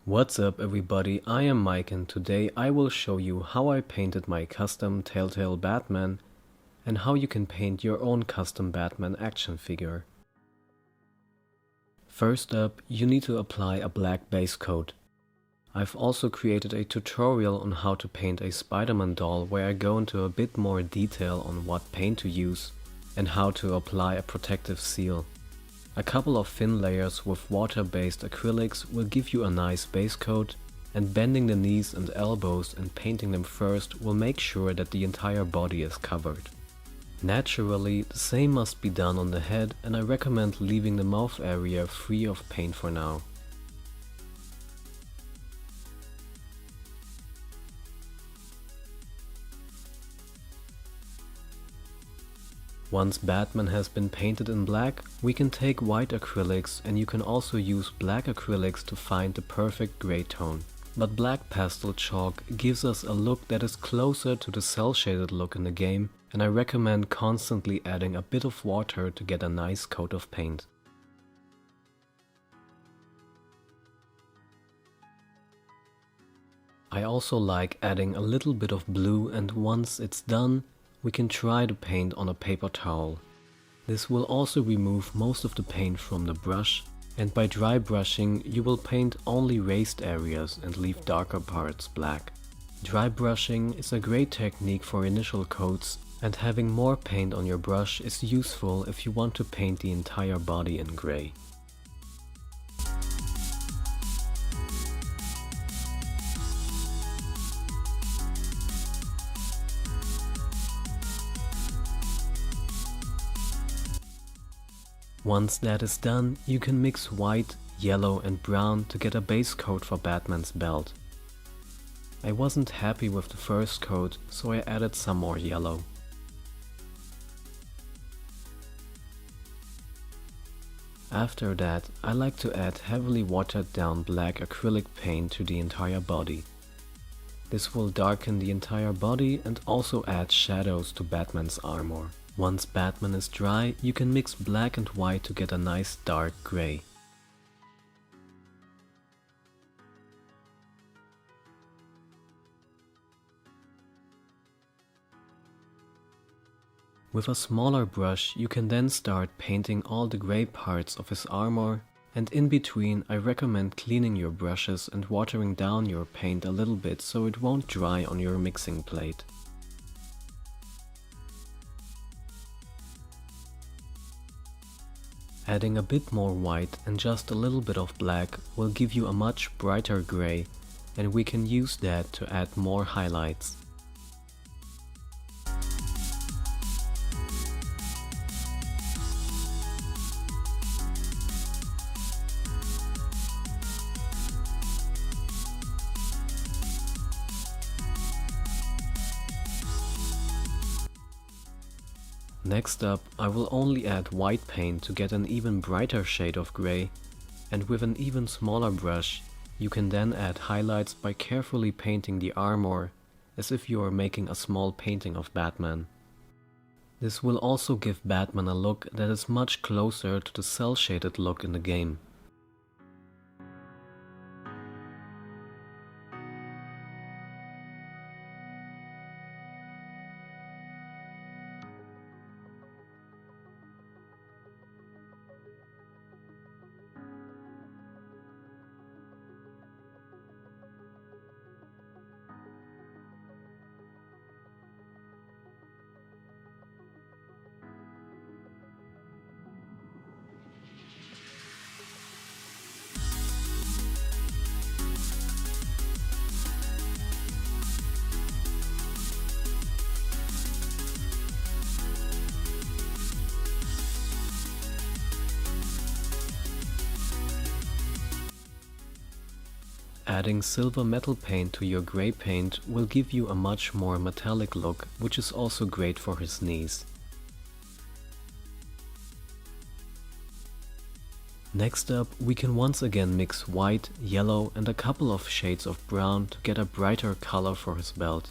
What's up everybody, I am Mike and today I will show you how I painted my custom Telltale Batman and how you can paint your own custom Batman action figure. First up, you need to apply a black base coat. I've also created a tutorial on how to paint a Spider-Man doll where I go into a bit more detail on what paint to use and how to apply a protective seal. A couple of thin layers with water-based acrylics will give you a nice base coat, and bending the knees and elbows and painting them first will make sure that the entire body is covered. Naturally, the same must be done on the head, and I recommend leaving the mouth area free of paint for now. Once Batman has been painted in black, we can take white acrylics, and you can also use black acrylics to find the perfect gray tone. But black pastel chalk gives us a look that is closer to the cel shaded look in the game, and I recommend constantly adding a bit of water to get a nice coat of paint. I also like adding a little bit of blue, and once it's done, we can try to paint on a paper towel. This will also remove most of the paint from the brush, and by dry brushing you will paint only raised areas and leave darker parts black. Dry brushing is a great technique for initial coats, and having more paint on your brush is useful if you want to paint the entire body in gray. Once that is done, you can mix white, yellow and brown to get a base coat for Batman's belt. I wasn't happy with the first coat, so I added some more yellow. After that, I like to add heavily watered down black acrylic paint to the entire body. This will darken the entire body and also add shadows to Batman's armor. Once Batman is dry, you can mix black and white to get a nice dark gray. With a smaller brush, you can then start painting all the gray parts of his armor, and in between I recommend cleaning your brushes and watering down your paint a little bit so it won't dry on your mixing plate. Adding a bit more white and just a little bit of black will give you a much brighter gray, and we can use that to add more highlights. Next up, I will only add white paint to get an even brighter shade of gray, and with an even smaller brush, you can then add highlights by carefully painting the armor, as if you are making a small painting of Batman. This will also give Batman a look that is much closer to the cel shaded look in the game. Adding silver metal paint to your gray paint will give you a much more metallic look, which is also great for his knees. Next up, we can once again mix white, yellow and a couple of shades of brown to get a brighter color for his belt.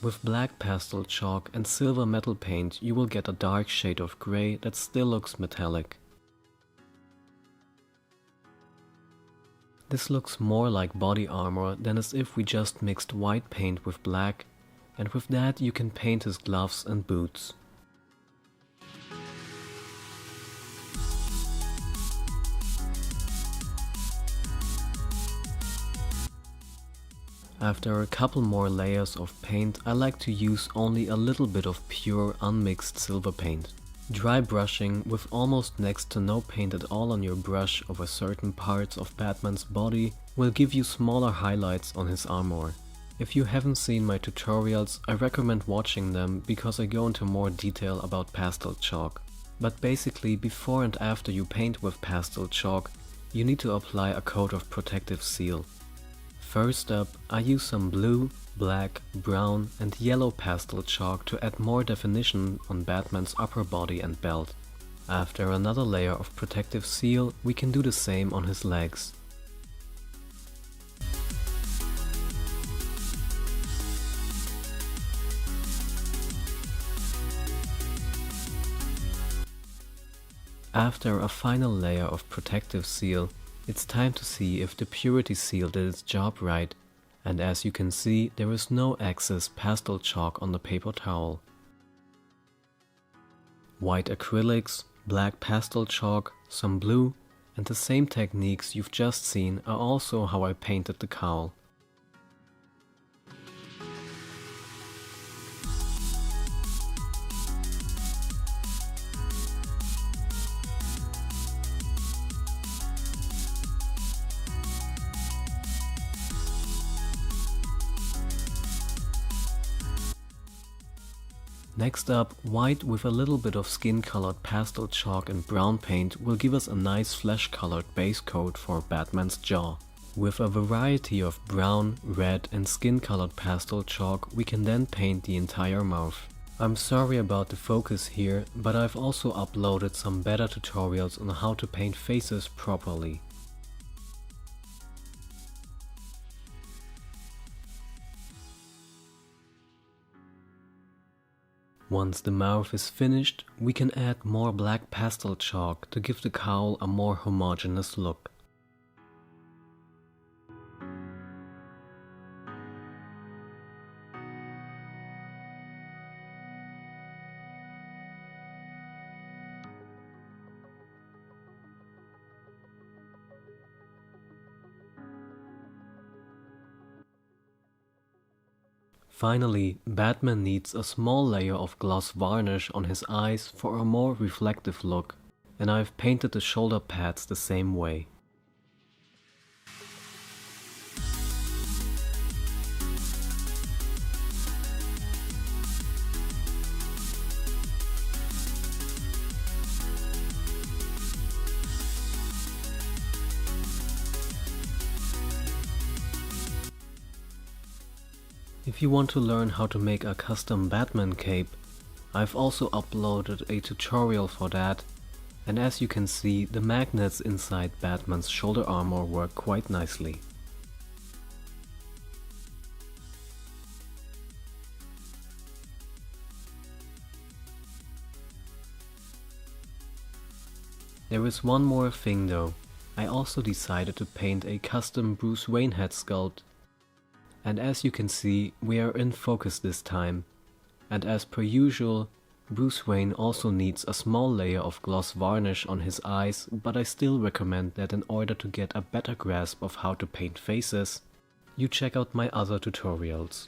With black pastel chalk and silver metal paint, you will get a dark shade of grey that still looks metallic. This looks more like body armor than as if we just mixed white paint with black, and with that you can paint his gloves and boots. After a couple more layers of paint, I like to use only a little bit of pure unmixed silver paint. Dry brushing with almost next to no paint at all on your brush over certain parts of Batman's body will give you smaller highlights on his armor. If you haven't seen my tutorials, I recommend watching them because I go into more detail about pastel chalk. But basically, before and after you paint with pastel chalk, you need to apply a coat of protective seal. First up, I use some blue, black, brown and yellow pastel chalk to add more definition on Batman's upper body and belt. After another layer of protective seal, we can do the same on his legs. After a final layer of protective seal, it's time to see if the purity seal did its job right, and as you can see, there is no excess pastel chalk on the paper towel. White acrylics, black pastel chalk, some blue, and the same techniques you've just seen are also how I painted the cowl. Next up, white with a little bit of skin-colored pastel chalk and brown paint will give us a nice flesh-colored base coat for Batman's jaw. With a variety of brown, red and skin-colored pastel chalk, we can then paint the entire mouth. I'm sorry about the focus here, but I've also uploaded some better tutorials on how to paint faces properly. Once the mouth is finished, we can add more black pastel chalk to give the cowl a more homogeneous look. Finally, Batman needs a small layer of gloss varnish on his eyes for a more reflective look, and I've painted the shoulder pads the same way. If you want to learn how to make a custom Batman cape, I've also uploaded a tutorial for that, and as you can see, the magnets inside Batman's shoulder armor work quite nicely. There is one more thing though. I also decided to paint a custom Bruce Wayne head sculpt. And as you can see, we are in focus this time, and as per usual, Bruce Wayne also needs a small layer of gloss varnish on his eyes, but I still recommend that in order to get a better grasp of how to paint faces, you check out my other tutorials.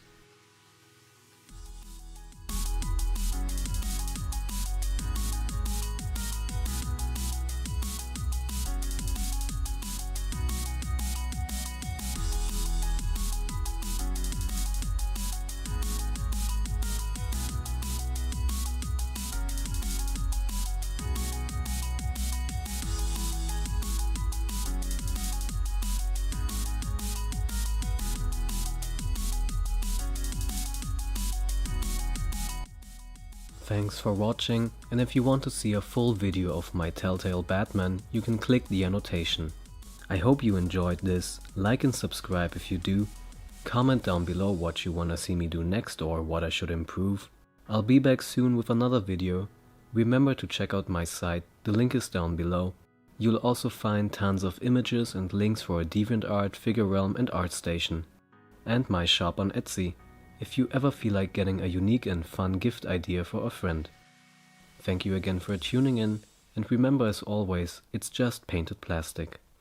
Thanks for watching, and if you want to see a full video of my Telltale Batman, you can click the annotation. I hope you enjoyed this, like and subscribe if you do. Comment down below what you wanna see me do next or what I should improve. I'll be back soon with another video. Remember to check out my site, the link is down below. You'll also find tons of images and links for DeviantArt, FigureRealm and ArtStation. And my shop on Etsy, if you ever feel like getting a unique and fun gift idea for a friend. Thank you again for tuning in, and remember as always, it's just painted plastic.